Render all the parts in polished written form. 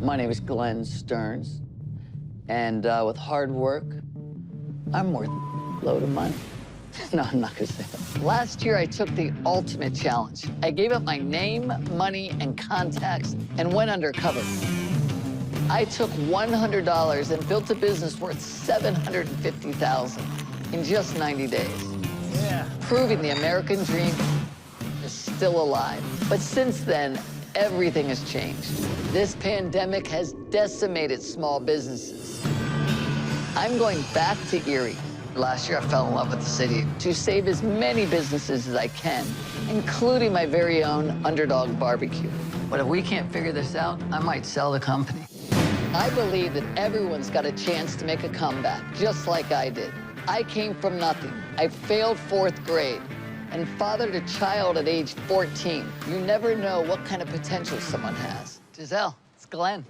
My name is Glenn Stearns, and with hard work, I'm worth a load of money. No, I'm not gonna say that. Last year, I took the ultimate challenge. I gave up my name, money, and contacts and went undercover. I took $100 and built a business worth $750,000 in just 90 days. Yeah. Proving the American dream is still alive. But since then, everything has changed. This pandemic has decimated small businesses. I'm going back to Erie. Last year, I fell in love with the city to save as many businesses as I can, including my very own Underdog Barbecue. But if we can't figure this out, I might sell the company. I believe that everyone's got a chance to make a comeback, just like I did. I came from nothing. I failed 4th grade and fathered a child at age 14. You never know what kind of potential someone has. Giselle, it's Glenn.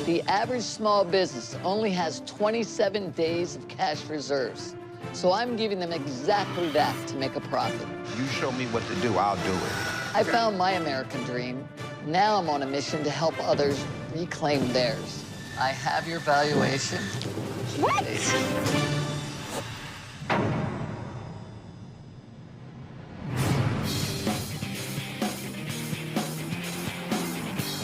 The average small business only has 27 days of cash reserves. So I'm giving them exactly that to make a profit. You show me what to do, I'll do it. I found my American dream. Now I'm on a mission to help others reclaim theirs. I have your valuation. What?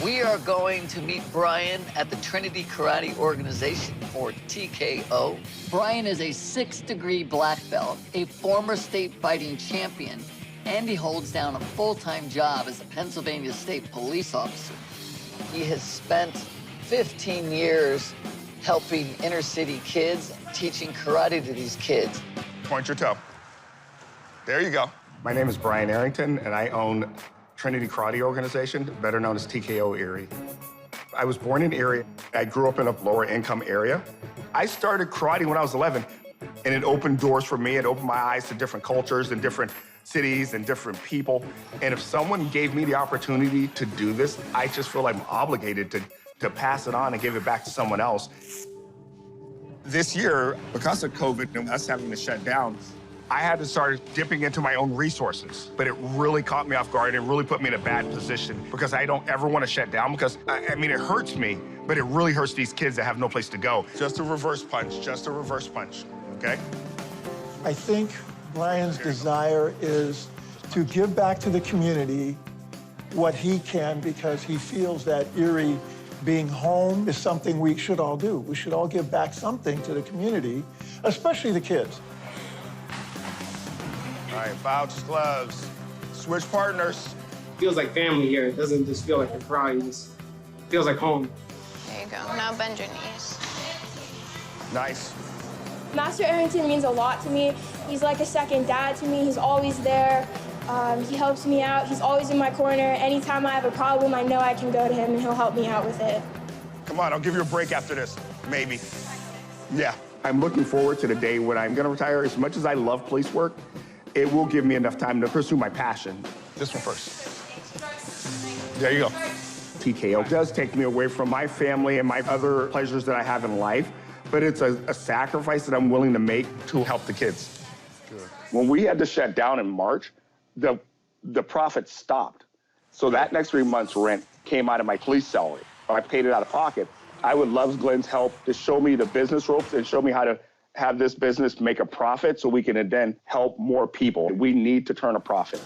We are going to meet Brian at the Trinity Karate Organization, or TKO. Brian is a 6th-degree black belt, a former state fighting champion, and he holds down a full-time job as a Pennsylvania State police officer. He has spent 15 years helping inner-city kids, teaching karate to these kids. Point your toe. There you go. My name is Brian Arrington, and I own Trinity Karate Organization, better known as TKO Erie. I was born in Erie. I grew up in a lower income area. I started karate when I was 11, and it opened doors for me. It opened my eyes to different cultures and different cities and different people. And if someone gave me the opportunity to do this, I just feel I'm obligated to pass it on and give it back to someone else. This year, because of COVID and us having to shut down, I had to start dipping into my own resources, but it really caught me off guard and really put me in a bad position because I don't ever want to shut down because, I mean, it hurts me, but it really hurts these kids that have no place to go. Just a reverse punch, okay? I think Brian's desire is to give back to the community what he can because he feels that Erie being home is something we should all do. We should all give back something to the community, especially the kids. All right, vouch gloves. Switch partners. Feels like family here. It doesn't just feel like a karate. It just feels like home. There you go. Now bend your knees. Nice. Master Arrington means a lot to me. He's like a second dad to me. He's always there. He helps me out. He's always in my corner. Anytime I have a problem, I know I can go to him and he'll help me out with it. Come on, I'll give you a break after this, maybe. Yeah. I'm looking forward to the day when I'm gonna retire. As much as I love police work, it will give me enough time to pursue my passion. This one first. There you go. TKO does take me away from my family and my other pleasures that I have in life, but it's a sacrifice that I'm willing to make to help the kids. Good. When we had to shut down in March, the profit stopped. So that next 3 months' rent came out of my police salary. I paid it out of pocket. I would love Glenn's help to show me the business ropes and show me how to have this business make a profit so we can then help more people. We need to turn a profit.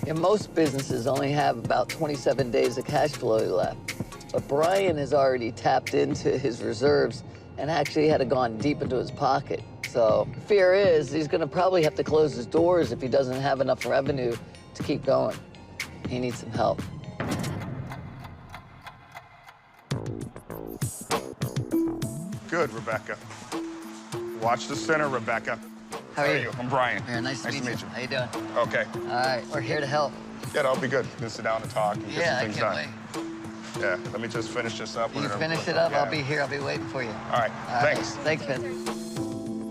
And most businesses only have about 27 days of cash flow left. But Brian has already tapped into his reserves and actually had gone deep into his pocket. So fear is he's gonna probably have to close his doors if he doesn't have enough revenue to keep going. He needs some help. Good, Rebecca. Watch the center, Rebecca. How are you? I'm Brian. Here, nice to meet you. How you doing? Okay. All right, we're here to help. Yeah, that'll be good. We can sit down and talk and get some things done. Wait. Yeah, let me just finish this up. You finish it up, yeah. I'll be here. I'll be waiting for you. All right, thanks. Thanks, Ben.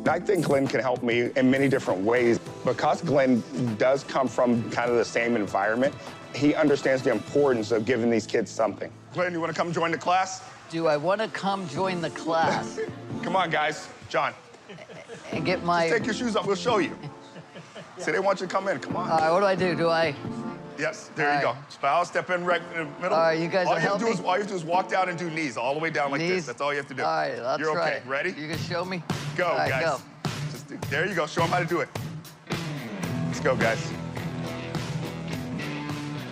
I think Glenn can help me in many different ways. Because Glenn does come from kind of the same environment, he understands the importance of giving these kids something. Glenn, you want to come join the class? Do I want to come join the class? Come on, guys. John. And get my... Just take your shoes off. We'll show you. See, they want you to come in. Come on. All right, what do? Do I Yes, there you go. Spouse, step in right in the middle. All right, you guys all are you have to do helping? all you have to do is walk down and do knees all the way down like Knees? this. That's all you have to do. All right, let's You're try okay. it. Ready? You can show me? Go, All right, guys. go. There you go. Show them how to do it. Let's go, guys.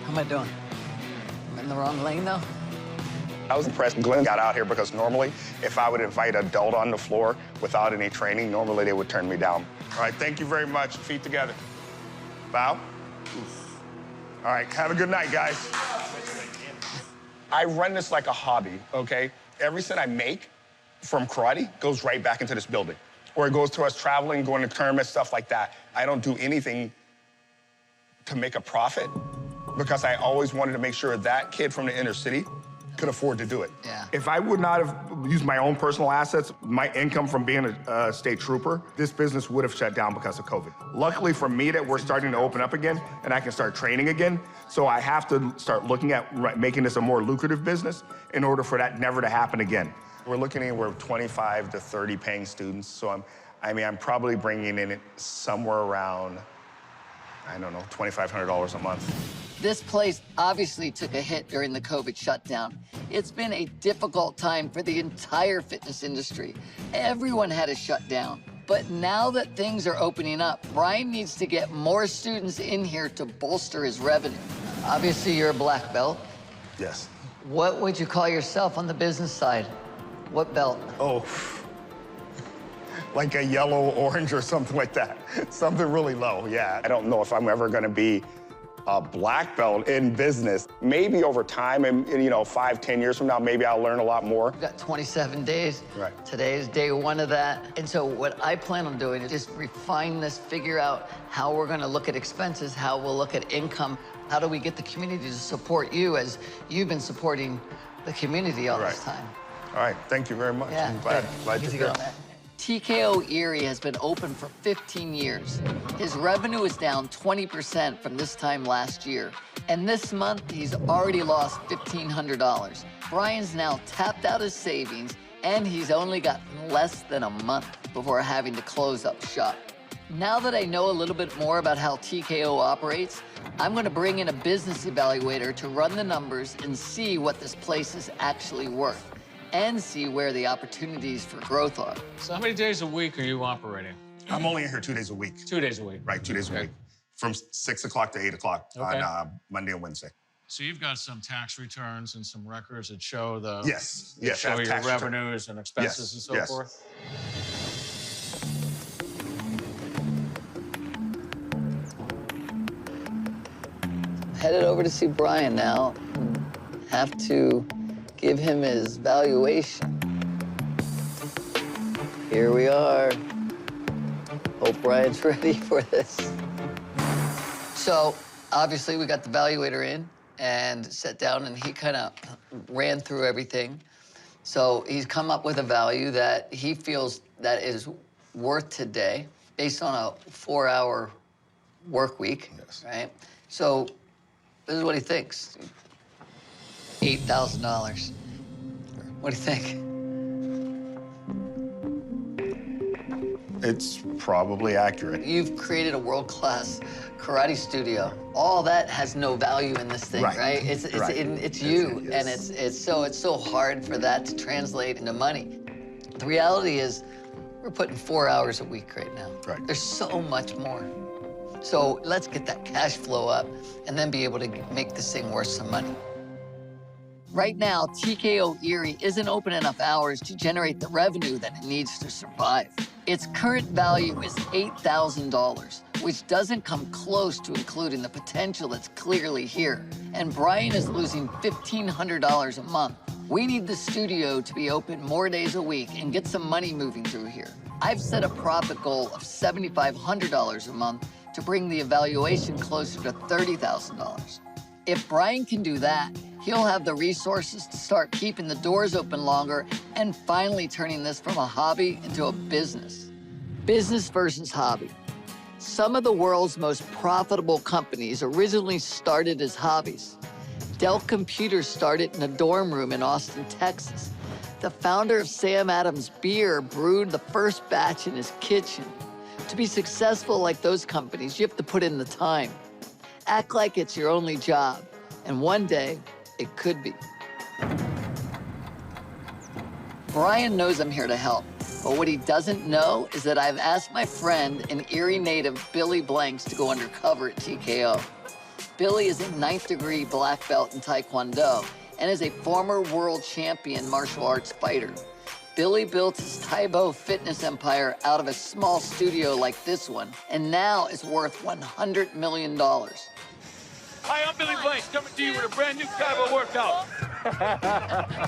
How am I doing? I'm in the wrong lane, though? I was impressed Glenn got out here because normally if I would invite an adult on the floor without any training, normally they would turn me down. All right, thank you very much. Feet together. Bow. All right, have a good night, guys. I run this like a hobby, okay? Every cent I make from karate goes right back into this building. Or it goes to us traveling, going to tournaments, stuff like that. I don't do anything to make a profit because I always wanted to make sure that kid from the inner city could afford to do it. Yeah. If I would not have used my own personal assets, my income from being a state trooper, this business would have shut down because of COVID. Luckily for me that we're starting to open up again and I can start training again, so I have to start looking at making this a more lucrative business in order for that never to happen again. We're looking anywhere 25 to 30 paying students, so I'm probably bringing in somewhere around, I don't know, $2,500 a month. This place obviously took a hit during the COVID shutdown. It's been a difficult time for the entire fitness industry. Everyone had to shut down. But now that things are opening up, Brian needs to get more students in here to bolster his revenue. Obviously, you're a black belt. Yes. What would you call yourself on the business side? What belt? Oh, like a yellow, orange, or something like that. Something really low, yeah. I don't know if I'm ever gonna be a black belt in business. Maybe over time, and 5, 10 years from now, maybe I'll learn a lot more. We've got 27 days. Right. Today is day 1 of that. And so what I plan on doing is just refine this, figure out how we're gonna look at expenses, how we'll look at income. How do we get the community to support you as you've been supporting the community all this time? All right, thank you very much. Yeah, I'm glad good. you're here. TKO Erie has been open for 15 years. His revenue is down 20% from this time last year. And this month, he's already lost $1,500. Brian's now tapped out his savings, and he's only got less than a month before having to close up shop. Now that I know a little bit more about how TKO operates, I'm gonna bring in a business evaluator to run the numbers and see what this place is actually worth, and see where the opportunities for growth are. So how many days a week are you operating? I'm only in here 2 days a week. 2 days a week. Right, 2 days a week. From 6 o'clock to 8 o'clock on Monday and Wednesday. So you've got some tax returns and some records that show the Yes, that yes. show your tax return. revenues and expenses and so yes. forth. Headed over to see Brian now. Have to give him his valuation. Here we are. Hope Brian's ready for this. So, obviously, we got the valuator in and sat down, and he kind of ran through everything. So he's come up with a value that he feels that is worth today based on a 4-hour work week, right? So this is what he thinks. $8,000. What do you think? It's probably accurate. You've created a world-class karate studio. All that has no value in this thing, right? It's you, and it's so hard for that to translate into money. The reality is, we're putting 4 hours a week right now. Right. There's so much more. So let's get that cash flow up and then be able to make this thing worth some money. Right now, TKO Erie isn't open enough hours to generate the revenue that it needs to survive. Its current value is $8,000, which doesn't come close to including the potential that's clearly here. And Brian is losing $1,500 a month. We need the studio to be open more days a week and get some money moving through here. I've set a profit goal of $7,500 a month to bring the evaluation closer to $30,000. If Brian can do that, he'll have the resources to start keeping the doors open longer and finally turning this from a hobby into a business. Business versus hobby. Some of the world's most profitable companies originally started as hobbies. Dell Computers started in a dorm room in Austin, Texas. The founder of Sam Adams Beer brewed the first batch in his kitchen. To be successful like those companies, you have to put in the time. Act like it's your only job, and one day, it could be. Brian knows I'm here to help, but what he doesn't know is that I've asked my friend and Erie native Billy Blanks to go undercover at TKO. Billy is a 9th degree black belt in Taekwondo and is a former world champion martial arts fighter. Billy built his Taibo fitness empire out of a small studio like this one, and now is worth $100 million. Hi, I'm Billy Blanks, coming to you with a brand new Taibo workout.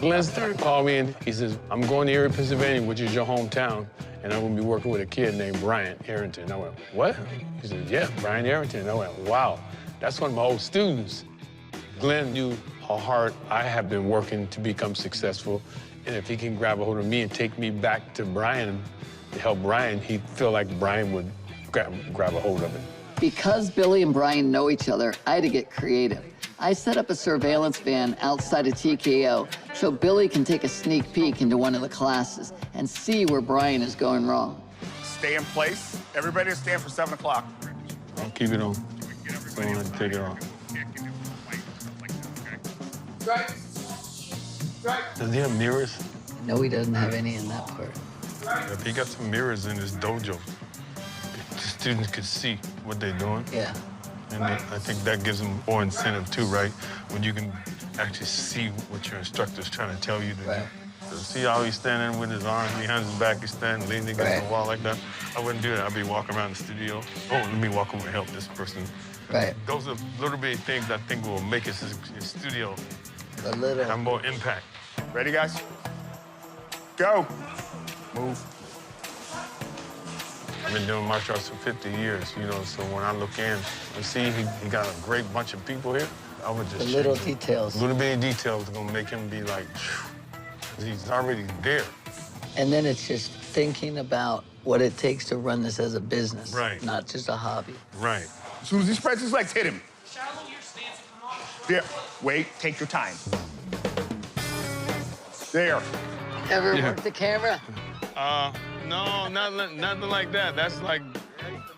Galster called me and he says, I'm going to Erie, Pennsylvania, which is your hometown, and I'm going to be working with a kid named Brian Arrington. I went, what? He said, yeah, Brian Arrington. I went, wow, that's one of my old students. Glenn knew how hard I have been working to become successful, and if he can grab a hold of me and take me back to Brian to help Brian, he'd feel like Brian would grab a hold of it. Because Billy and Brian know each other, I had to get creative. I set up a surveillance van outside of TKO so Billy can take a sneak peek into one of the classes and see where Brian is going wrong. Stay in place. Everybody stand for 7 o'clock. I'll keep it on. So I don't have to take it off. Does he have mirrors? No, he doesn't have any in that part. If he got some mirrors in his dojo, the students could see what they're doing. Yeah. And I think that gives them more incentive too, right? When you can actually see what your instructor's trying to tell you to do. So see how he's standing with his arms behind his back, he's standing, leaning against the wall like that? I wouldn't do that. I'd be walking around the studio. Oh, let me walk over and help this person. Right. Those are little bitty things I think will make his studio have more impact. Ready, guys? Go. Move. I've been doing martial arts for 50 years, you know, so when I look in and see he got a great bunch of people here, I would just the little details. Little bitty details are gonna make him be like, phew, he's already there. And then it's just thinking about what it takes to run this as a business, right? Not just a hobby. Right. As soon as he spreads his legs, hit him. There. Wait, take your time. There. Ever worked the camera? No, nothing like that. That's like...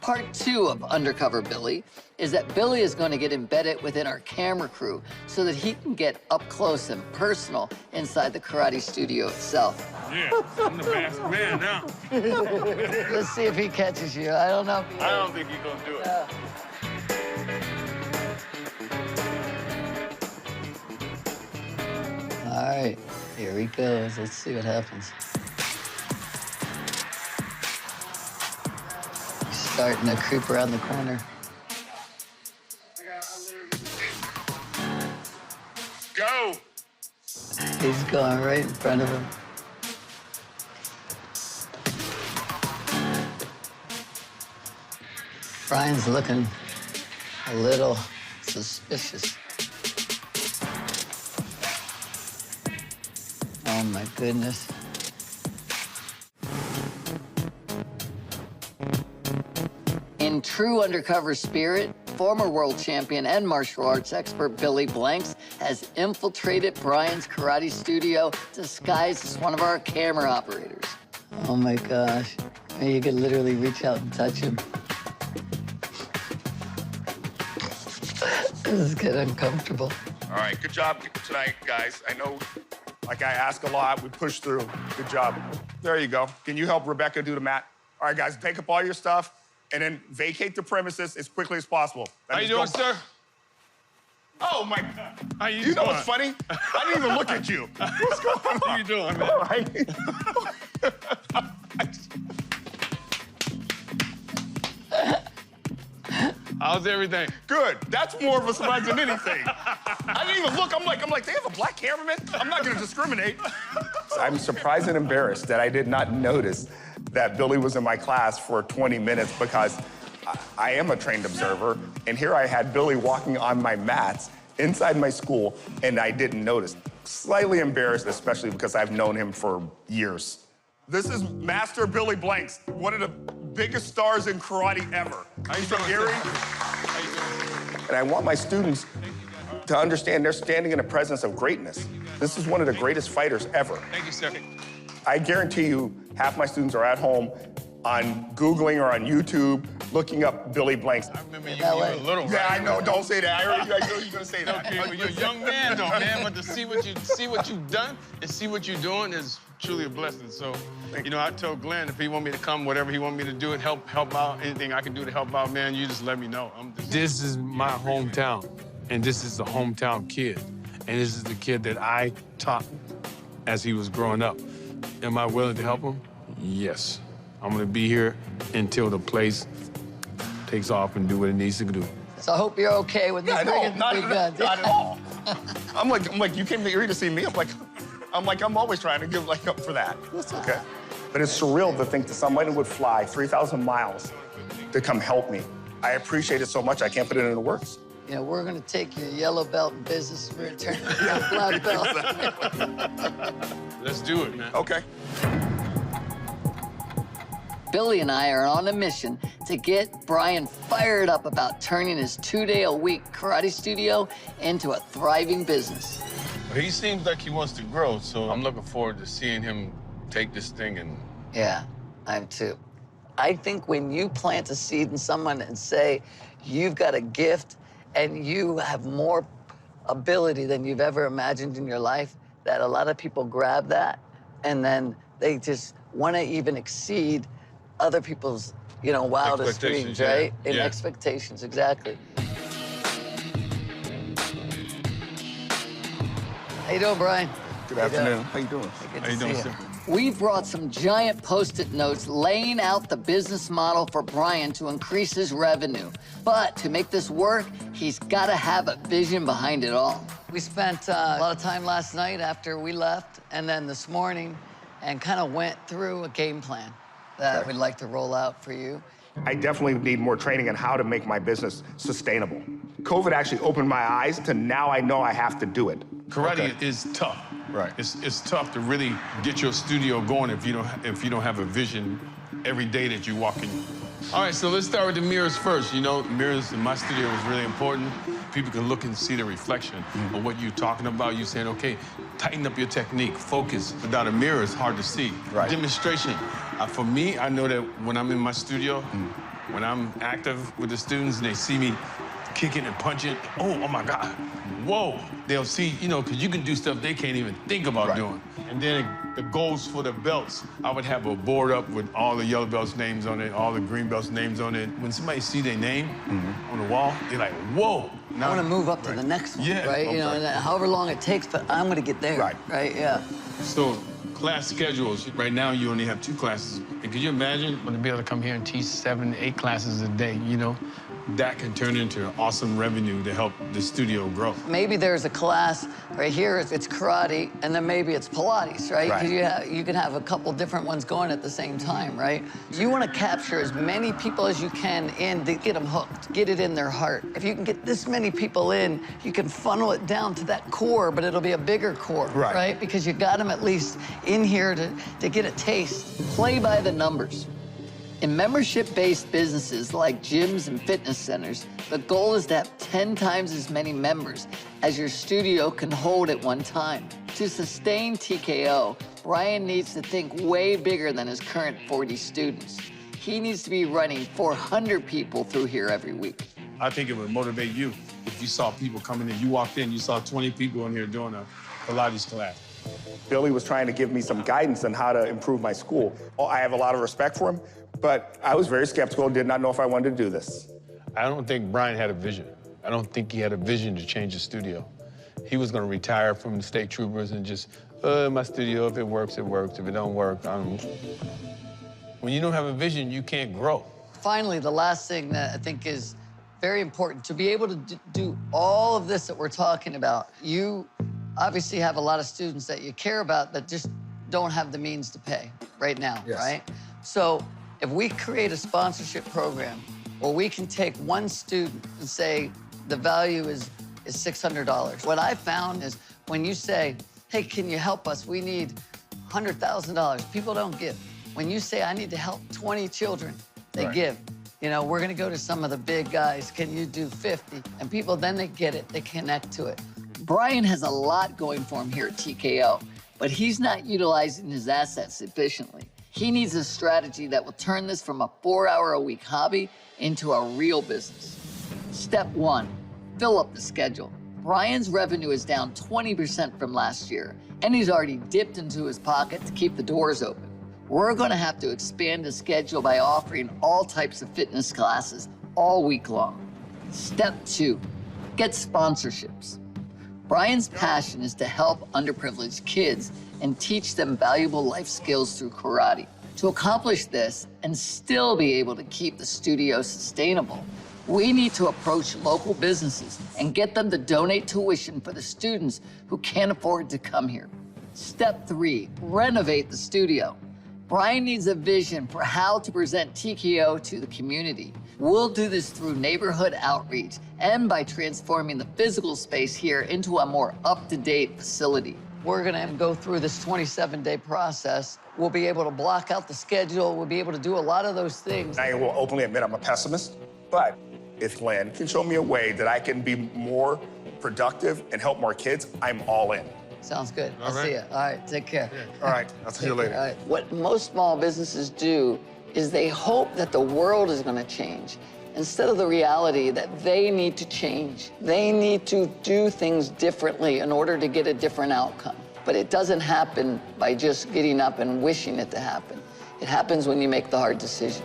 Part 2 of Undercover Billy is that Billy is going to get embedded within our camera crew so that he can get up close and personal inside the karate studio itself. Yeah, I'm the masked man now. Let's see if he catches you. I don't know. I don't think he's gonna do it. All right, here he goes. Let's see what happens. He's starting to creep around the corner. Go! He's going right in front of him. Brian's looking a little suspicious. Oh, my goodness. In true Undercover spirit, former world champion and martial arts expert Billy Blanks has infiltrated Brian's karate studio disguised as one of our camera operators. Oh, my gosh. You could literally reach out and touch him. This is getting uncomfortable. All right, good job tonight, guys. I know, like I ask a lot, we push through. Good job. There you go. Can you help Rebecca do the mat? All right, guys, pick up all your stuff and then vacate the premises as quickly as possible. How you doing, sir? Oh, my God. How you know doing? what's funny? I didn't even look at you. What's going on? How you doing, man? All right. How's everything? Good. That's more of a surprise than anything. I didn't even look. I'm like, they have a black cameraman? I'm not going to discriminate. I'm surprised and embarrassed that I did not notice that Billy was in my class for 20 minutes because I am a trained observer, and here I had Billy walking on my mats inside my school, and I didn't notice. Slightly embarrassed, especially because I've known him for years. This is Master Billy Blanks, one of the biggest stars in karate ever. He's from Erie. And I want my students to understand they're standing in the presence of greatness. This is one of the greatest fighters ever. Thank you, sir. I guarantee you, half my students are at home on Googling or on YouTube, looking up Billy Blanks. I remember you were little, right? Yeah, I know. Don't say that. I already know you were gonna say that. Okay, well, you're a young man, though, man. But to see what you've done and see what you're doing is truly a blessing. So, you know, I told Glenn if he want me to come, whatever he want me to do and help out, anything I can do to help out, man, you just let me know. This is my hometown, and this is the hometown kid, and this is the kid that I taught as he was growing up. Am I willing to help him? Yes. I'm gonna be here until the place takes off and do what it needs to do. So I hope you're okay with me bringing the big guns. Not at all. I'm like, you came here to see me. I'm always trying to give up for that. That's okay. But it's surreal to think that somebody would fly 3,000 miles to come help me. I appreciate it so much, I can't put it into words. You know, we're gonna take your yellow belt in business and return it to your black belt. Let's do it, man. Okay. Billy and I are on a mission to get Brian fired up about turning his 2-day-a-week karate studio into a thriving business. He seems like he wants to grow, so I'm looking forward to seeing him take this thing and... Yeah, I am too. I think when you plant a seed in someone and say, you've got a gift and you have more ability than you've ever imagined in your life, that a lot of people grab that and then they just want to even exceed other people's, you know, wildest dreams, right? In expectations, exactly. How you doing, Brian? Good afternoon. How you doing? How you doing, sir? We brought some giant Post-it notes laying out the business model for Brian to increase his revenue. But to make this work, he's got to have a vision behind it all. We spent a lot of time last night after we left, and then this morning, and kind of went through a game plan that we'd like to roll out for you. I definitely need more training on how to make my business sustainable. COVID actually opened my eyes to now I know I have to do it. Karate is tough. Right. It's tough to really get your studio going if you don't have a vision every day that you walk in. All right, so let's start with the mirrors first. You know, mirrors in my studio is really important. People can look and see the reflection of what you're talking about. You're saying, okay, tighten up your technique, focus. Without a mirror, it's hard to see. Right. Demonstration. For me, I know that when I'm in my studio, when I'm active with the students and they see me kicking and punching, oh my God, whoa. They'll see, you know, because you can do stuff they can't even think about doing. And then the goals for the belts, I would have a board up with all the yellow belts' names on it, all the green belts' names on it. When somebody see their name on the wall, they're like, whoa. Now, I want to move up to the next one, right? You know, and however long it takes, but I'm going to get there, right? Yeah. So class schedules, right now you only have 2 classes. And could you imagine when to be able to come here and teach 7, 8 classes a day, you know? That can turn into awesome revenue to help the studio grow. Maybe there's a class right here, it's karate, and then maybe it's Pilates, right? Because you can have a couple different ones going at the same time, right? You want to capture as many people as you can in to get them hooked, get it in their heart. If you can get this many people in, you can funnel it down to that core, but it'll be a bigger core, right? Because you got them at least in here to get a taste. Play by the numbers. In membership-based businesses like gyms and fitness centers, the goal is to have 10 times as many members as your studio can hold at one time. To sustain TKO, Brian needs to think way bigger than his current 40 students. He needs to be running 400 people through here every week. I think it would motivate you if you saw people coming in. You walked in, you saw 20 people in here doing a Pilates class. Billy was trying to give me some guidance on how to improve my school. I have a lot of respect for him, but I was very skeptical, did not know if I wanted to do this. I don't think Brian had a vision. I don't think he had a vision to change the studio. He was going to retire from the state troopers and just, my studio, if it works, it works. If it don't work, When you don't have a vision, you can't grow. Finally, the last thing that I think is very important, to be able to do all of this that we're talking about, you obviously have a lot of students that you care about that just don't have the means to pay right now, right? So if we create a sponsorship program where we can take one student and say the value is $600. What I found is when you say, hey, can you help us? We need $100,000. People don't give. When you say, I need to help 20 children, they give. You know, we're gonna go to some of the big guys. Can you do 50? And people, then they get it. They connect to it. Brian has a lot going for him here at TKO, but he's not utilizing his assets efficiently. He needs a strategy that will turn this from a 4-hour-a-week hobby into a real business. Step 1, fill up the schedule. Brian's revenue is down 20% from last year, and he's already dipped into his pocket to keep the doors open. We're gonna have to expand the schedule by offering all types of fitness classes all week long. Step 2, get sponsorships. Brian's passion is to help underprivileged kids and teach them valuable life skills through karate. To accomplish this and still be able to keep the studio sustainable, we need to approach local businesses and get them to donate tuition for the students who can't afford to come here. Step 3, renovate the studio. Brian needs a vision for how to present TKO to the community. We'll do this through neighborhood outreach and by transforming the physical space here into a more up-to-date facility. We're gonna go through this 27-day process. We'll be able to block out the schedule. We'll be able to do a lot of those things. I will openly admit I'm a pessimist, but if Glenn can show me a way that I can be more productive and help more kids, I'm all in. Sounds good. I'll see you. All right, take care. All right, I'll see you later. All right. What most small businesses do is they hope that the world is gonna change instead of the reality that they need to change. They need to do things differently in order to get a different outcome. But it doesn't happen by just getting up and wishing it to happen. It happens when you make the hard decisions.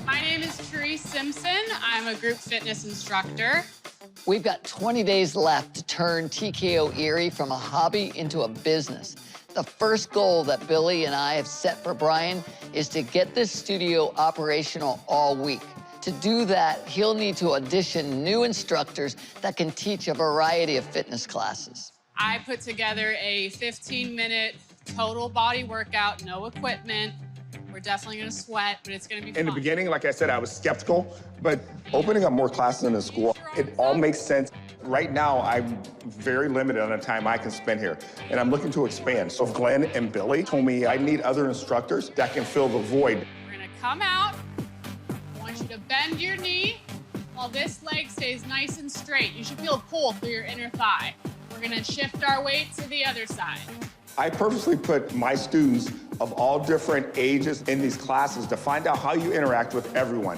My name is Therese Simpson. I'm a group fitness instructor. We've got 20 days left to turn TKO Erie from a hobby into a business. The first goal that Billy and I have set for Brian is to get this studio operational all week. To do that, he'll need to audition new instructors that can teach a variety of fitness classes. I put together a 15-minute total body workout, no equipment. We're definitely gonna sweat, but it's gonna be fun. In the beginning, like I said, I was skeptical, but opening up more classes in the school, it all makes sense. Right now, I'm very limited on the time I can spend here, and I'm looking to expand. So Glenn and Billy told me I need other instructors that can fill the void. We're gonna come out. I want you to bend your knee while this leg stays nice and straight. You should feel a pull through your inner thigh. We're gonna shift our weight to the other side. I purposely put my students of all different ages in these classes to find out how you interact with everyone.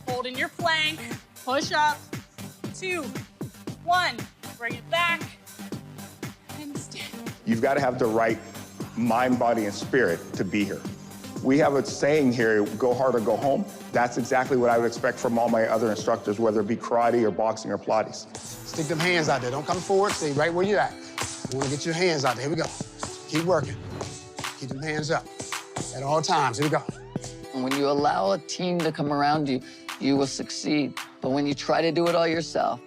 Hold in your plank, push up, 2, 1, bring it back, and stand. You've got to have the right mind, body, and spirit to be here. We have a saying here, go hard or go home. That's exactly what I would expect from all my other instructors, whether it be karate or boxing or Pilates. Stick them hands out there. Don't come forward. Stay right where you're at. You want to get your hands out there. Here we go. Keep working. Keep them hands up at all times. Here we go. And when you allow a team to come around you, you will succeed. But when you try to do it all yourself,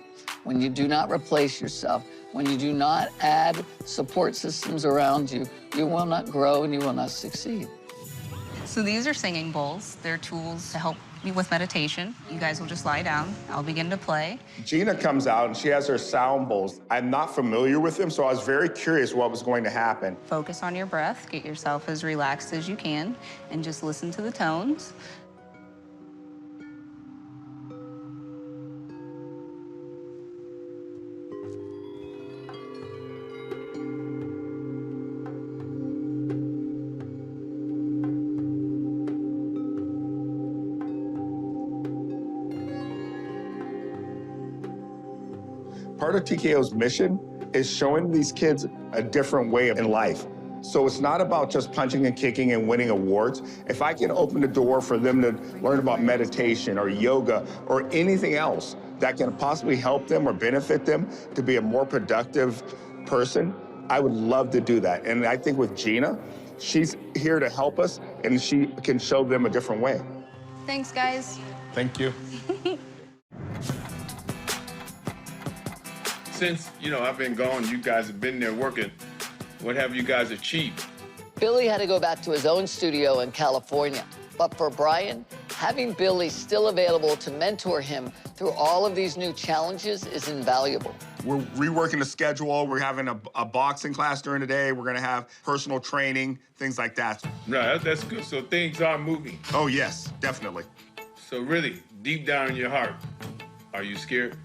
when you do not replace yourself, when you do not add support systems around you, you will not grow and you will not succeed. So these are singing bowls. They're tools to help me with meditation. You guys will just lie down. I'll begin to play. Gina comes out and she has her sound bowls. I'm not familiar with them, so I was very curious what was going to happen. Focus on your breath. Get yourself as relaxed as you can and just listen to the tones. Part of TKO's mission is showing these kids a different way in life. So it's not about just punching and kicking and winning awards. If I can open the door for them to learn about meditation or yoga or anything else that can possibly help them or benefit them to be a more productive person, I would love to do that. And I think with Gina, she's here to help us and she can show them a different way. Thanks, guys. Thank you. Since, I've been gone, you guys have been there working. What have you guys achieved? Billy had to go back to his own studio in California. But for Brian, having Billy still available to mentor him through all of these new challenges is invaluable. We're reworking the schedule. We're having a boxing class during the day. We're gonna have personal training, things like that. Right, that's good. So things are moving. Oh, yes, definitely. So really, deep down in your heart, are you scared?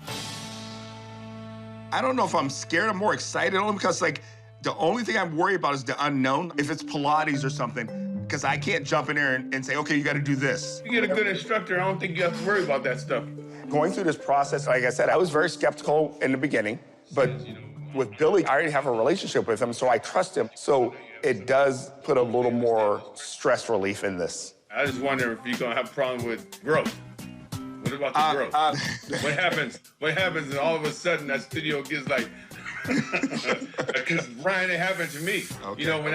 I don't know if I'm scared. I'm more excited only because, the The only thing I'm worried about is the unknown. If it's Pilates or something, because I can't jump in there and say, okay, you got to do this. You get a good instructor, I don't think you have to worry about that stuff. Going through this process, like I said, I was very skeptical in the beginning, but with Billy, I already have a relationship with him, so I trust him. So it does put a little more stress relief in this. I just wonder if you're gonna have a problem with growth. What about the growth? What happens? What happens and all of a sudden that studio gets like, because Brian, it happened to me. Okay. You know, when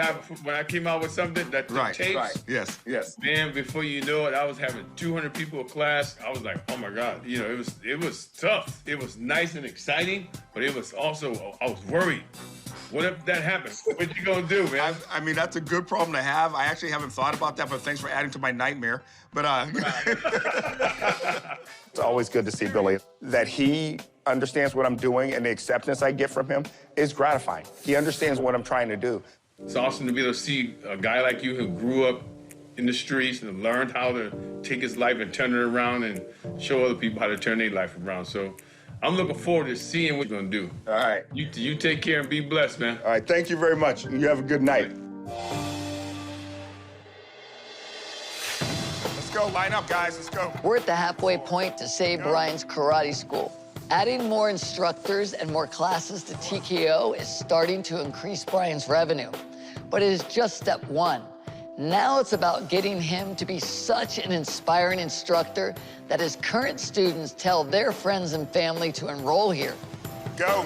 I came out with something that the tapes, yes. man, before you know it, I was having 200 people in class. I was like, oh my God, you know, it was tough. It was nice and exciting, but it was also, I was worried. What if that happens? What you gonna do, man? I mean, that's a good problem to have. I actually haven't thought about that, but thanks for adding to my nightmare. But it's always good to see Billy. That he understands what I'm doing and the acceptance I get from him is gratifying. He understands what I'm trying to do. It's awesome to be able to see a guy like you who grew up in the streets and learned how to take his life and turn it around and show other people how to turn their life around. So I'm looking forward to seeing what you're gonna do. All right. You take care and be blessed, man. All right, thank you very much. You have a good night. Let's go, line up, guys, let's go. We're at the halfway point to save Brian's karate school. Adding more instructors and more classes to TKO is starting to increase Brian's revenue. But it is just step one. Now it's about getting him to be such an inspiring instructor that his current students tell their friends and family to enroll here. Go.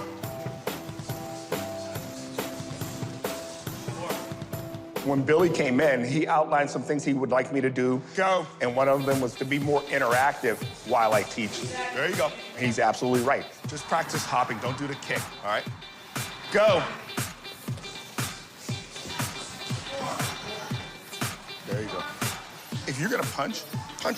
When Billy came in, he outlined some things he would like me to do. Go. And one of them was to be more interactive while I teach. There you go. He's absolutely right. Just practice hopping, don't do the kick, all right? Go. There you go. If you're gonna punch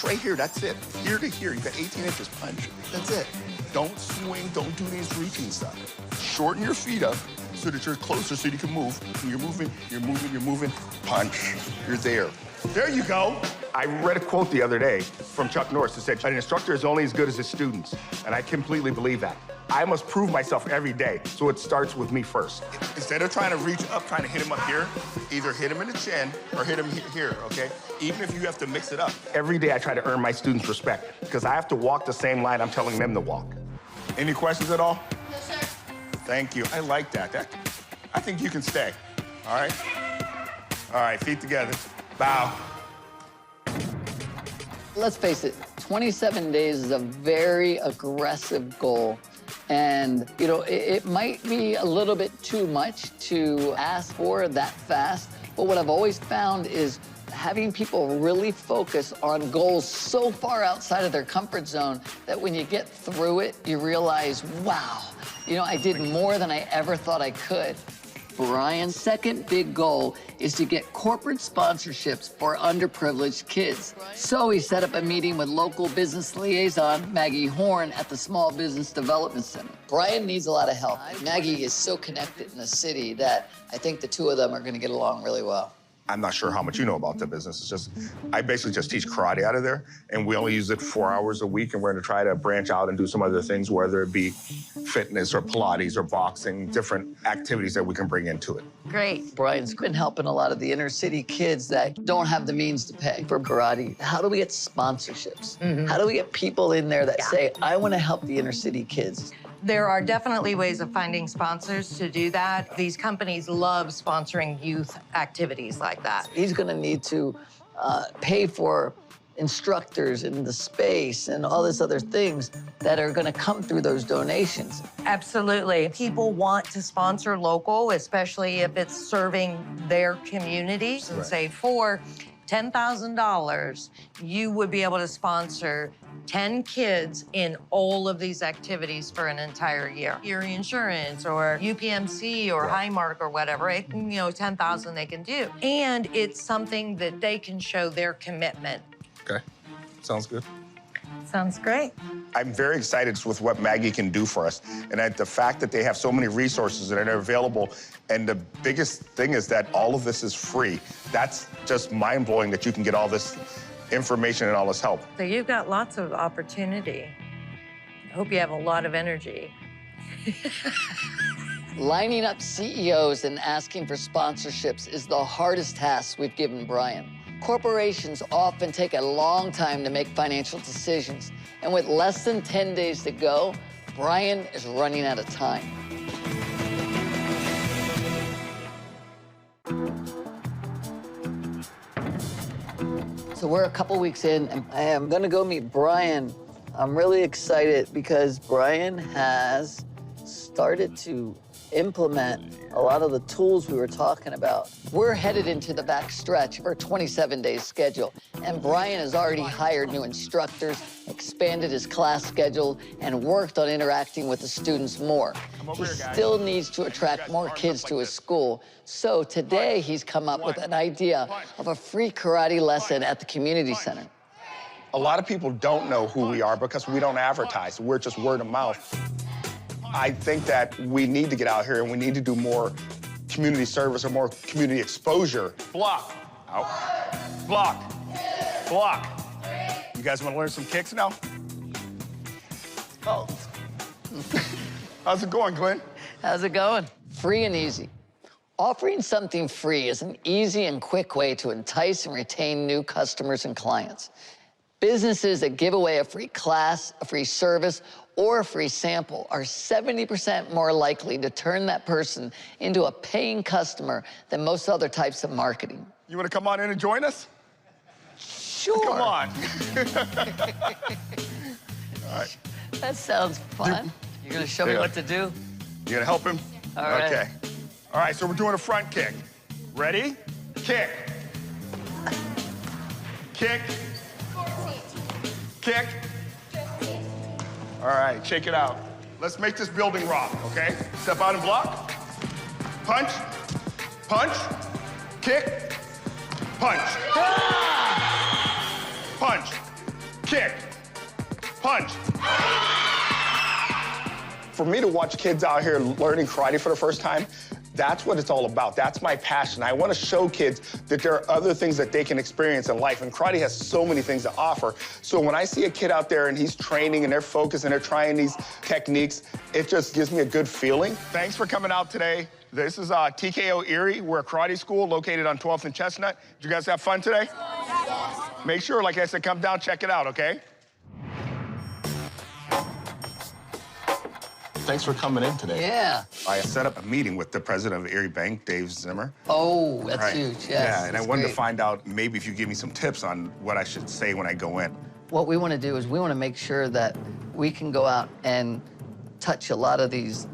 right here, that's it. Here to here, you got 18 inches, punch. That's it. Don't swing, don't do these reaching stuff. Shorten your feet up so that you're closer so you can move. You're moving, punch. You're there. There you go. I read a quote the other day from Chuck Norris that said, an instructor is only as good as his students. And I completely believe that. I must prove myself every day, so it starts with me first. Instead of trying to reach up, trying to hit him up here, either hit him in the chin or hit him here, okay? Even if you have to mix it up. Every day I try to earn my students' respect because I have to walk the same line I'm telling them to walk. Any questions at all? No, sir. Thank you. I like that. I think you can stay, all right? All right, feet together. Bow. Let's face it, 27 days is a very aggressive goal. And, you know, it might be a little bit too much to ask for that fast. But what I've always found is having people really focus on goals so far outside of their comfort zone that when you get through it, you realize, wow, you know, I did more than I ever thought I could. Brian's second big goal is to get corporate sponsorships for underprivileged kids. So he set up a meeting with local business liaison Maggie Horn at the Small Business Development Center. Brian needs a lot of help. Maggie is so connected in the city that I think the two of them are going to get along really well. I'm not sure how much you know about the business. It's just, I basically just teach karate out of there, and we only use it 4 hours a week, and we're gonna try to branch out and do some other things, whether it be fitness or Pilates or boxing, different activities that we can bring into it. Great. Brian's been helping a lot of the inner city kids that don't have the means to pay for karate. How do we get sponsorships? How do we get people in there that say, I wanna help the inner city kids? There are definitely ways of finding sponsors to do that. These companies love sponsoring youth activities like that. He's gonna need to pay for instructors and the space and all these other things that are gonna come through those donations. Absolutely. People want to sponsor local, especially if it's serving their communities. And say for $10,000, you would be able to sponsor 10 kids in all of these activities for an entire year. Erie Insurance or UPMC or Highmark or whatever, you know, 10,000 they can do. And it's something that they can show their commitment. Okay, sounds good. Sounds great. I'm very excited with what Maggie can do for us. And the fact that they have so many resources that are available, and the biggest thing is that all of this is free. That's just mind-blowing that you can get all this information and all this help. So you've got lots of opportunity. I hope you have a lot of energy. Lining up CEOs and asking for sponsorships is the hardest task we've given Brian. Corporations often take a long time to make financial decisions, and with less than 10 days to go, Brian is running out of time. So we're a couple weeks in, and I am gonna go meet Brian. I'm really excited because Brian has started to implement a lot of the tools we were talking about. We're headed into the back stretch for a 27-day schedule, and Brian has already hired new instructors, expanded his class schedule, and worked on interacting with the students more. He still needs to attract more kids to his school, so today he's come up with an idea of a free karate lesson at the community center. A lot of people don't know who we are because we don't advertise. We're just word of mouth. I think that we need to get out here and we need to do more community service or more community exposure. Block. Out. Block. Block. You guys want to learn some kicks now? Oh. How's it going, Glenn? How's it going? Free and easy. Offering something free is an easy and quick way to entice and retain new customers and clients. Businesses that give away a free class, a free service, or a free sample are 70% more likely to turn that person into a paying customer than most other types of marketing. You want to come on in and join us? Sure. Come on. All right. That sounds fun. You're going to show me what to do? You going to help him? All right. Okay. All right, so we're doing a front kick. Ready? Kick. Kick. Kick. All right, shake it out. Let's make this building rock, okay? Step out and block. Punch. Punch. Kick. Punch. Punch. Kick. Punch. For me to watch kids out here learning karate for the first time, that's what it's all about. That's my passion. I want to show kids that there are other things that they can experience in life, and karate has so many things to offer. So when I see a kid out there and he's training and they're focused and they're trying these techniques, it just gives me a good feeling. Thanks for coming out today. This is TKO Erie. We're a karate school located on 12th and Chestnut. Did you guys have fun today? Make sure, like I said, come down, check it out, okay? Thanks for coming in today. Yeah. I set up a meeting with the president of Erie Bank, Dave Zimmer. Oh, that's huge, yes. Yeah, and I wanted great. to find out maybe if you give me some tips on what I should say when I go in. What we want to do is we want to make sure that we can go out and touch a lot of these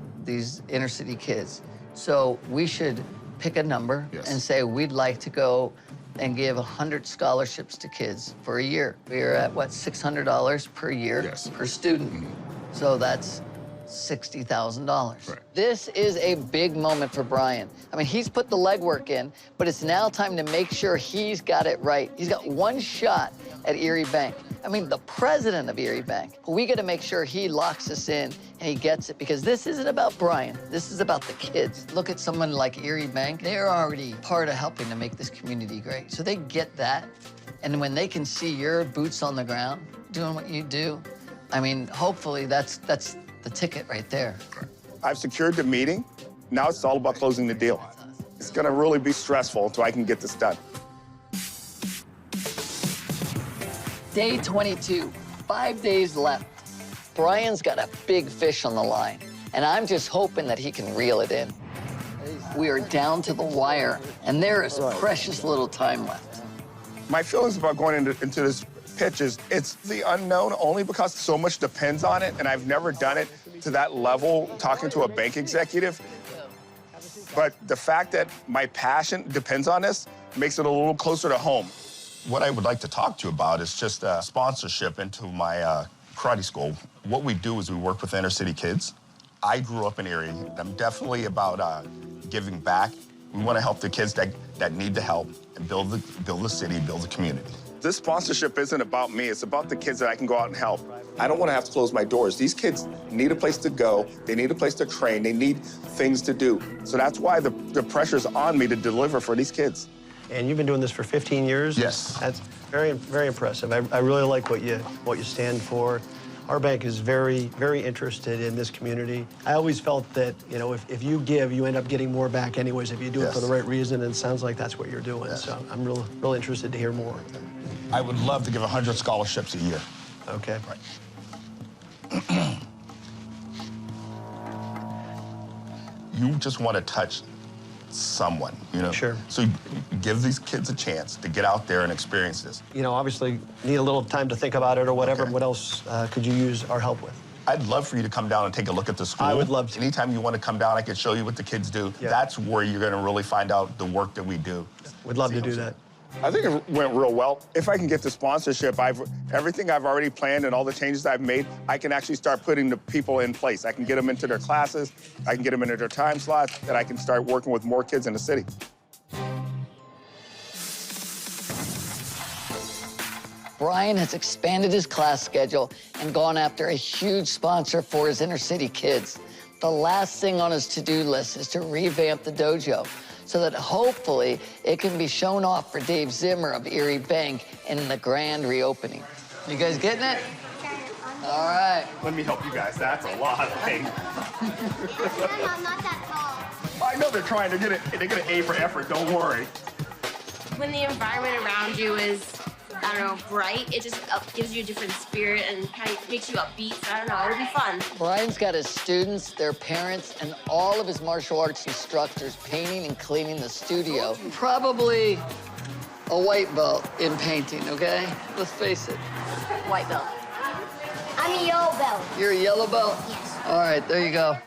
inner city kids. So we should pick a number and say we'd like to go and give 100 scholarships to kids for a year. We're at, what, $600 per year per student. So that's $60,000. Right. This is a big moment for Brian. I mean, he's put the legwork in, but it's now time to make sure he's got it right. He's got one shot at Erie Bank. I mean, the president of Erie Bank. We got to make sure he locks us in and he gets it, because this isn't about Brian. This is about the kids. Look at someone like Erie Bank. They're already part of helping to make this community great. So they get that. And when they can see your boots on the ground doing what you do, I mean, hopefully that's the ticket right there. I've secured the meeting. Now it's all about closing the deal. It's gonna really be stressful until I can get this done. Day 22, 5 days left. Brian's got a big fish on the line, and I'm just hoping that he can reel it in. We are down to the wire, and there is precious little time left. My feelings about going into this pitch is it's the unknown only because so much depends on it, and I've never done it to that level, talking to a bank executive. But the fact that my passion depends on this makes it a little closer to home. What I would like to talk to you about is just sponsorship into my karate school. What we do is we work with inner city kids. I grew up in Erie. I'm definitely about giving back. We want to help the kids that need the help and build the city, build the community. This sponsorship isn't about me. It's about the kids that I can go out and help. I don't want to have to close my doors. These kids need a place to go. They need a place to train. They need things to do. So that's why the pressure's on me to deliver for these kids. And you've been doing this for 15 years? Yes. That's very, very impressive. I really like what you stand for. Our bank is very, very interested in this community. I always felt that, you know, if you give, you end up getting more back anyways if you do it for the right reason, and it sounds like that's what you're doing. So I'm real interested to hear more. I would love to give 100 scholarships a year. Okay. Right. You just want to touch someone, you know? Sure. So you give these kids a chance to get out there and experience this. You know, obviously, need a little time to think about it or whatever. Okay. What else could you use our help with? I'd love for you to come down and take a look at the school. I would love to. Anytime you want to come down, I can show you what the kids do. Yeah. That's where you're going to really find out the work that we do. We'd love to do that. I think it went real well. If I can get the sponsorship, everything I've already planned and all the changes I've made, I can actually start putting the people in place. I can get them into their classes, I can get them into their time slots, and I can start working with more kids in the city. Brian has expanded his class schedule and gone after a huge sponsor for his inner city kids. The last thing on his to-do list is to revamp the dojo so that hopefully it can be shown off for Dave Zimmer of Erie Bank in the grand reopening. You guys getting it? All right. Let me help you guys. That's a lot of things. I'm not that tall. I know they're trying to get an A for effort. Don't worry. When the environment around you is, I don't know, bright, it just gives you a different spirit and kind of makes you upbeat. So I don't know, it'll be fun. Brian's got his students, their parents, and all of his martial arts instructors painting and cleaning the studio. Probably a white belt in painting, okay? Let's face it. White belt. I'm a yellow belt. You're a yellow belt? Yes. All right, there you go.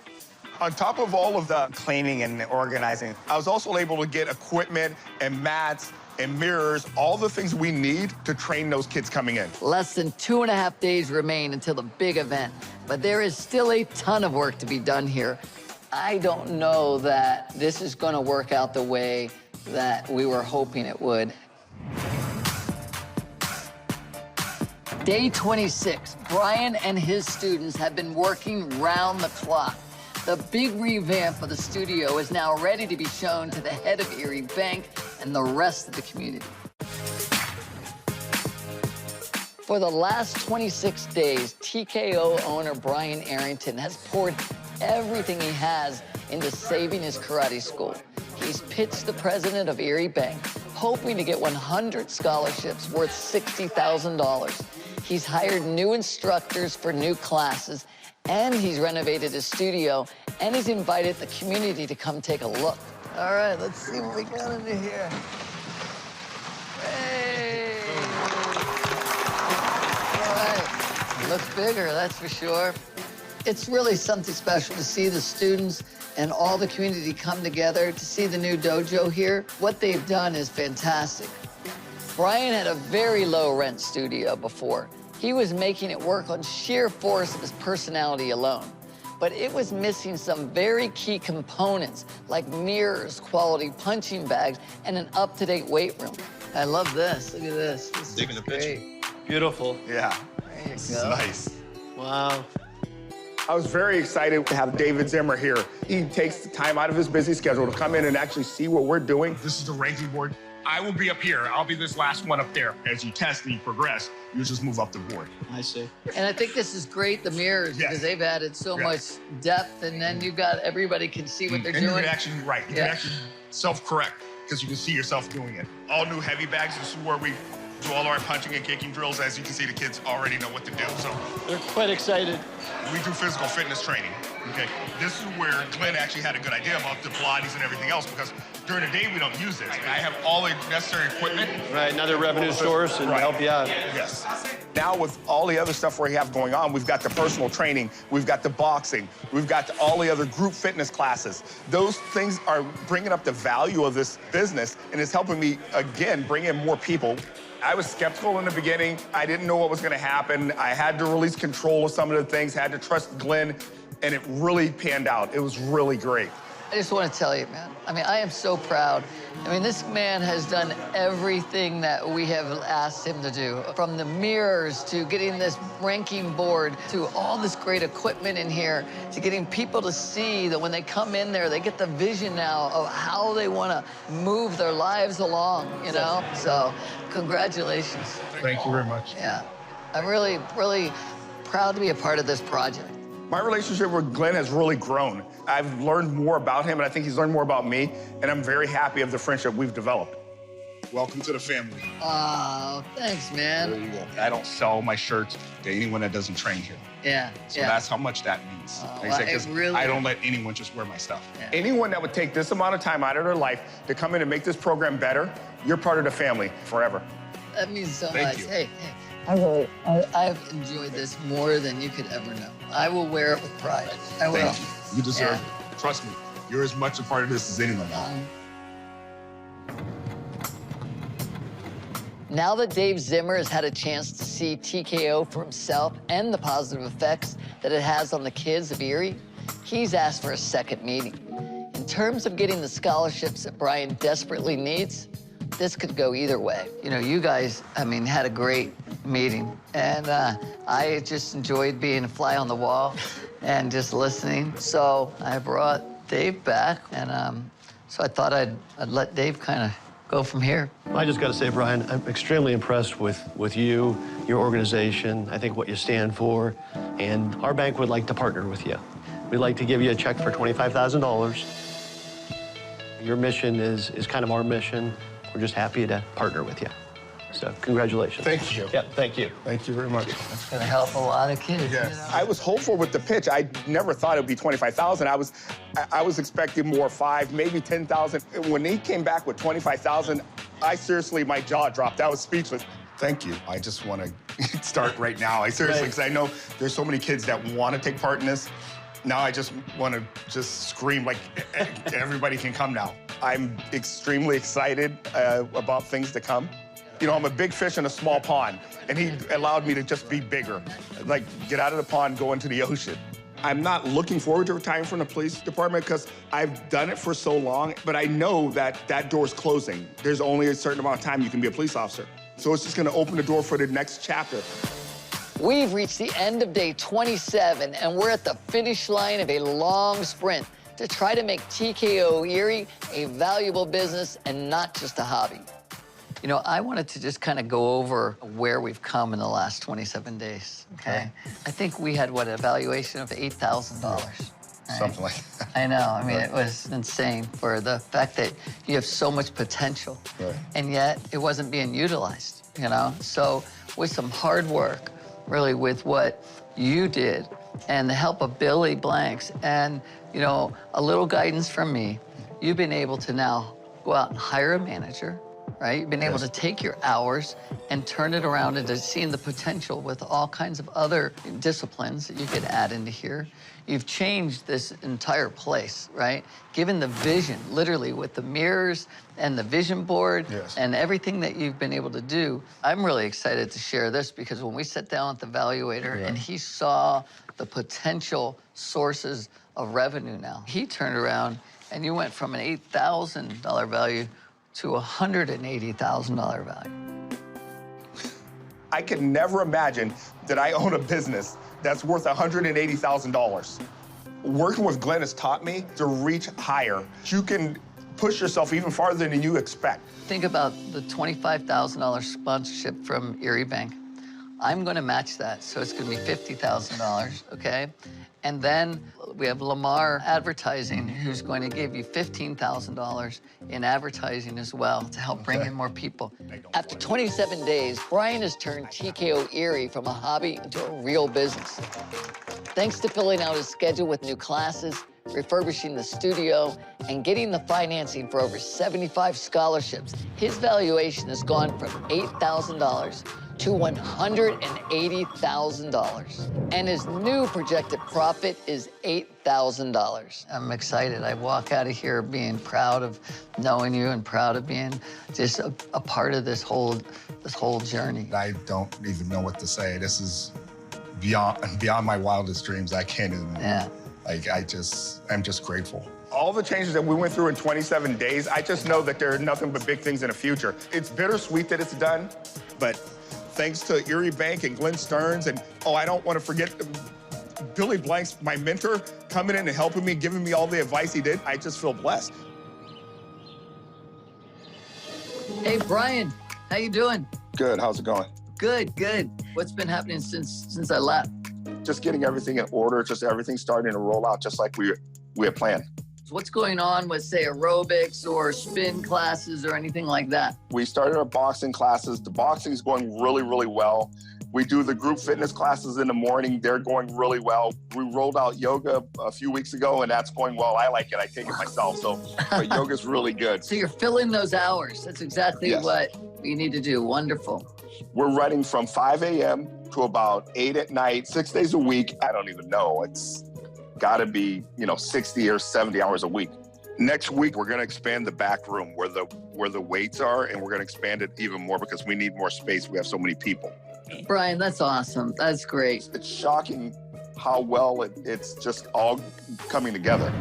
On top of all of the cleaning and organizing, I was also able to get equipment and mats and mirrors, all the things we need to train those kids coming in. Less than 2.5 days remain until the big event, but there is still a ton of work to be done here. I don't know that this is gonna work out the way that we were hoping it would. Day 26, Brian and his students have been working round the clock. The big revamp of the studio is now ready to be shown to the head of Erie Bank and the rest of the community. For the last 26 days, TKO owner Brian Arrington has poured everything he has into saving his karate school. He's pitched the president of Erie Bank, hoping to get 100 scholarships worth $60,000. He's hired new instructors for new classes, and he's renovated his studio, and he's invited the community to come take a look. All right, let's see what we got under here. Hey! All right, looks bigger, that's for sure. It's really something special to see the students and all the community come together to see the new dojo here. What they've done is fantastic. Brian had a very low rent studio before. He was making it work on sheer force of his personality alone. But it was missing some very key components like mirrors, quality punching bags, and an up-to-date weight room. I love this. Look at this. This Taking is a picture. great. Beautiful. Yeah. There you This go. is nice. Wow. I was very excited to have David Zimmer here. He takes the time out of his busy schedule to come in and actually see what we're doing. This is the ranking board. I will be up here. I'll be this last one up there. As you test and you progress, you just move up the board. I see. And I think this is great, the mirrors, because they've added so much depth, and then you got everybody can see what they're And doing. you can actually, you can actually self-correct because you can see yourself doing it. All new heavy bags. This is where we do all our punching and kicking drills. As you can see, the kids already know what to do. So They're quite excited. we do physical fitness training. Okay, this is where Glenn actually had a good idea about the Pilates and everything else, because during the day we don't use this. I have all the necessary equipment. Right, another revenue source and help you out. Yes. Now with all the other stuff we have going on, we've got the personal training, we've got the boxing, we've got all the other group fitness classes. Those things are bringing up the value of this business, and it's helping me, again, bring in more people. I was skeptical in the beginning. I didn't know what was gonna happen. I had to release control of some of the things, had to trust Glenn, and it really panned out. It was really great. I just want to tell you, man, I mean, I am so proud. I mean, this man has done everything that we have asked him to do, from the mirrors to getting this ranking board to all this great equipment in here to getting people to see that when they come in there, they get the vision now of how they want to move their lives along, you know? So, congratulations. Thank you very much. Yeah, I'm really, really proud to be a part of this project. My relationship with Glenn has really grown. I've learned more about him, and I think he's learned more about me, and I'm very happy of the friendship we've developed. Welcome to the family. Oh, thanks, man. There you go. I don't sell my shirts to anyone that doesn't train here. Yeah, So yeah. that's how much that means. Like I said, 'cause I don't let anyone just wear my stuff. Yeah. Anyone that would take this amount of time out of their life to come in and make this program better, you're part of the family forever. That means so Thank much. you. Hey, I've enjoyed this more than you could ever know. I will wear it with pride. I will. Thank you. You deserve it. Trust me. You're as much a part of this as anyone else. Now that Dave Zimmer has had a chance to see TKO for himself and the positive effects that it has on the kids of Erie, he's asked for a second meeting. In terms of getting the scholarships that Brian desperately needs, this could go either way. You know, you guys, I mean, had a great meeting, and I just enjoyed being a fly on the wall and just listening. So I brought Dave back, and so I thought I'd let Dave kind of go from here. Well, I just got to say, Brian, I'm extremely impressed with you, your organization, I think what you stand for, and our bank would like to partner with you. We'd like to give you a check for $25,000. Your mission is kind of our mission. We're just happy to partner with you. So congratulations. Thank you. Yeah, thank you. Thank you very much. It's gonna help a lot of kids. Yes. You know? I was hopeful with the pitch. I never thought it would be 25,000. I was expecting more, 5, maybe 10,000. When he came back with 25,000, I seriously, my jaw dropped. I was speechless. Thank you. I just want to start right now. I seriously, because I know there's so many kids that want to take part in this. Now I just want to just scream like everybody can come now. I'm extremely excited about things to come. You know, I'm a big fish in a small pond, and he allowed me to just be bigger. Like, get out of the pond, go into the ocean. I'm not looking forward to retiring from the police department because I've done it for so long, but I know that that door's closing. There's only a certain amount of time you can be a police officer. So it's just gonna open the door for the next chapter. We've reached the end of day 27, and we're at the finish line of a long sprint to try to make TKO Erie a valuable business and not just a hobby. You know, I wanted to just kind of go over where we've come in the last 27 days, okay? I think we had, what, a valuation of $8,000. Something like that. I know, I mean, it was insane for the fact that you have so much potential, and yet it wasn't being utilized, you know? So with some hard work, really with what you did, and the help of Billy Blanks, and, you know, a little guidance from me, you've been able to now go out and hire a manager, right? You've been able to take your hours and turn it around into seeing the potential with all kinds of other disciplines that you could add into here. You've changed this entire place, right? Given the vision, literally with the mirrors and the vision board and everything that you've been able to do. I'm really excited to share this because when we sat down at the valuator and he saw the potential sources of revenue now, he turned around and you went from an $8,000 value to a $180,000 value. I could never imagine that I own a business that's worth $180,000. Working with Glenn has taught me to reach higher. You can push yourself even farther than you expect. Think about the $25,000 sponsorship from Erie Bank. I'm gonna match that, so it's gonna be $50,000, okay? And then we have Lamar Advertising, who's going to give you $15,000 in advertising as well to help bring in more people. After 27 days, Brian has turned TKO Erie from a hobby into a real business. Thanks to filling out his schedule with new classes, refurbishing the studio, and getting the financing for over 75 scholarships, his valuation has gone from $8,000 to $180,000. And his new projected profit is $8,000. I'm excited. I walk out of here being proud of knowing you and proud of being just a part of this whole journey. I don't even know what to say. This is beyond my wildest dreams. I can't even. Like, I'm just grateful. All the changes that we went through in 27 days, I just know that there are nothing but big things in the future. It's bittersweet that it's done, but thanks to Erie Bank and Glenn Stearns, and I don't want to forget Billy Blanks, my mentor, coming in and helping me, giving me all the advice he did. I just feel blessed. Hey, Brian, how you doing? Good, how's it going? Good, good. What's been happening since I left? just getting everything in order, just everything starting to roll out just like we had planned. What's going on with, say, aerobics or spin classes or anything like that? We started our boxing classes. The boxing is going really, really well. We do the group fitness classes in the morning. They're going really well. We rolled out yoga a few weeks ago, and that's going well. I like it. I take it myself. So but yoga's really good. So you're filling those hours. That's exactly what you need to do. Wonderful. We're running from 5 a.m. to about 8 at night, 6 days a week. I don't even know. It's got to be, 60 or 70 hours a week. Next week, we're going to expand the back room where the weights are, and we're going to expand it even more because we need more space. We have so many people. Brian, that's awesome. That's great. It's shocking how well it's just all coming together.